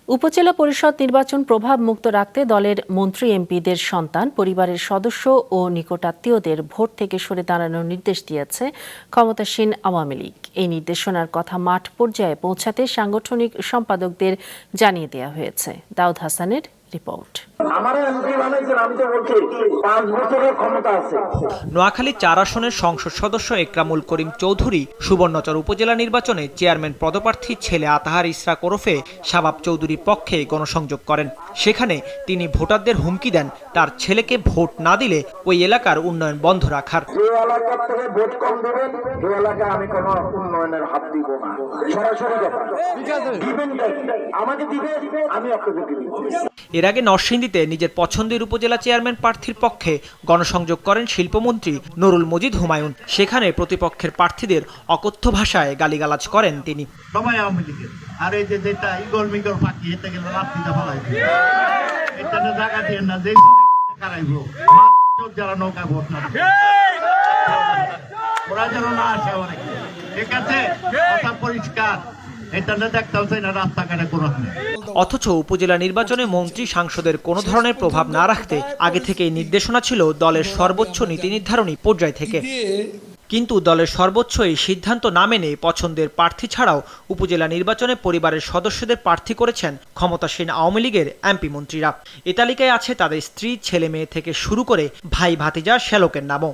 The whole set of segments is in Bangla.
উপজেলা পরিষদ নির্বাচন প্রভাব মুক্ত রাখতে দলের মন্ত্রী এমপিদের সন্তান, পরিবারের সদস্য ও নিকটাত্মীয়দের ভোট থেকে সরে দাঁড়ানোর নির্দেশ দিয়েছে ক্ষমতাসীন আওয়ামী লীগ। এই নির্দেশনার কথা মাঠ পর্যায়ে পৌঁছাতে সাংগঠনিক সম্পাদকদের জানিয়ে দেওয়া হয়েছে। দাউদ হাসানের রিপোর্ট। নোয়াখালী ৪ আসনের সংসদ সদস্য একরামুল করিম চৌধুরী সুবর্ণচর উপজেলা নির্বাচনে চেয়ারম্যান পদপ্রার্থী ছেলে আতাহার ইসরাক ওরফে শাবাব চৌধুরীর পক্ষে গণসংযোগ করেন। সেখানে তিনি ভোটারদের হুমকি দেন তার ছেলেকে ভোট না দিলে ওই এলাকার উন্নয়ন বন্ধ রাখার। এর আগে নরসিংদীতে নিজের পছন্দের উপজেলা চেয়ারম্যান প্রার্থীর পক্ষে গণসংযোগ করেন শিল্পমন্ত্রী নুরুল মজিদ হুমায়ুন। সেখানে প্রতিপক্ষের প্রার্থীদের অকথ্য ভাষায় গালিগালাজ করেন তিনি। অথচ উপজেলা নির্বাচনে মন্ত্রী সাংসদের কোনো ধরনের প্রভাব না রাখতে আগে থেকেই নির্দেশনা ছিল দলের সর্বোচ্চ নীতি নির্ধারণী পর্যায় থেকে। কিন্তু দলের সর্বোচ্চ এই সিদ্ধান্ত না মেনে পছন্দের প্রার্থী ছাড়াও উপজেলা নির্বাচনে পরিবারের সদস্যদের প্রার্থী করেছেন ক্ষমতাসীন আওয়ামী লীগের এমপি মন্ত্রীরা। এ তালিকায় আছে তাদের স্ত্রী, ছেলে মেয়ে থেকে শুরু করে ভাই ভাতিজা শ্যালকের নামও।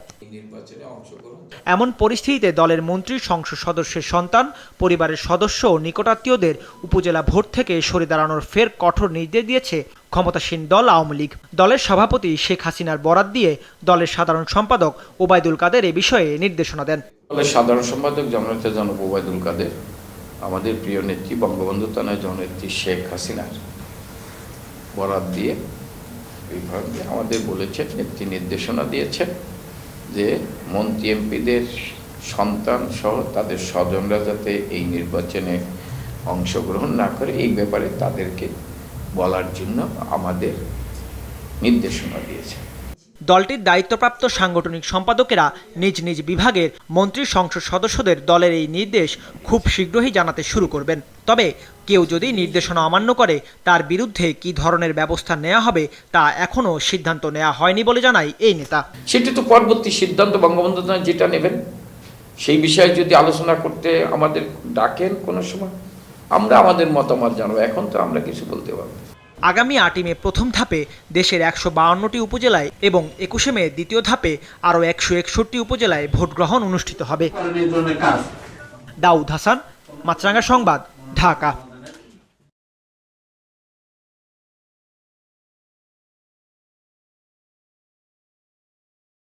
এমন পরিস্থিতিতে দলের মন্ত্রী, সংসদ সদস্যের সন্তান, পরিবারের সদস্য ও নিকটাত্মীয়দের উপজেলা ভোট থেকে সরে দাঁড়ানোর ফের কঠোর নির্দেশ দিয়েছে ক্ষমতাসীন দল আওয়ামী লীগ। দলের সভাপতি শেখ হাসিনার বরাত দিয়ে দলের সাধারণ সম্পাদক ওবায়দুল কাদের এ বিষয়ে নির্দেশনা দেন। দলের সাধারণ সম্পাদক জননেতা জনাব ওবায়দুল কাদের আমাদের প্রিয় নেত্রী বঙ্গবন্ধু কন্যা জননেত্রী শেখ হাসিনার বরাত দিয়ে এইভাবে আমাদের বলেছেন, একটি নির্দেশনা দিয়েছেন যে মন্ত্রী এমপিদের সন্তান সহ তাদের স্বজনরা যাতে এই নির্বাচনে অংশগ্রহণ না করে এই ব্যাপারে তাদেরকে বলার জন্য আমাদের নির্দেশনা দিয়েছে। দলটির দায়িত্বপ্রাপ্ত সাংগঠনিক সম্পাদকেরা নিজ নিজ বিভাগের মন্ত্রী, সংসদ সদস্যদের দলের এই নির্দেশ খুব শীঘ্রই জানাতে শুরু করবেন। তবে কেউ যদি নির্দেশনা অমান্য করে তার বিরুদ্ধে কী ধরনের ব্যবস্থা নেওয়া হবে তা এখনও সিদ্ধান্ত নেওয়া হয়নি বলে জানায় এই নেতা। সেটি তো পরবর্তী সিদ্ধান্ত বঙ্গবন্ধু যেটা নেবেন সেই বিষয়ে যদি আলোচনা করতে আমাদের ডাকেন কোনো সময়, আমরা আমাদের মতামত জানাবো। এখন তো আমরা কিছু বলতে পারবো। আগামী 8 মে প্রথম ধাপে দেশের 152টি উপজেলায় এবং 21 মে দ্বিতীয় ধাপে আরও 161টি উপজেলায় ভোট গ্রহণ অনুষ্ঠিত হবে। দাউদ হাসান, মাছরাঙ্গা সংবাদ, ঢাকা।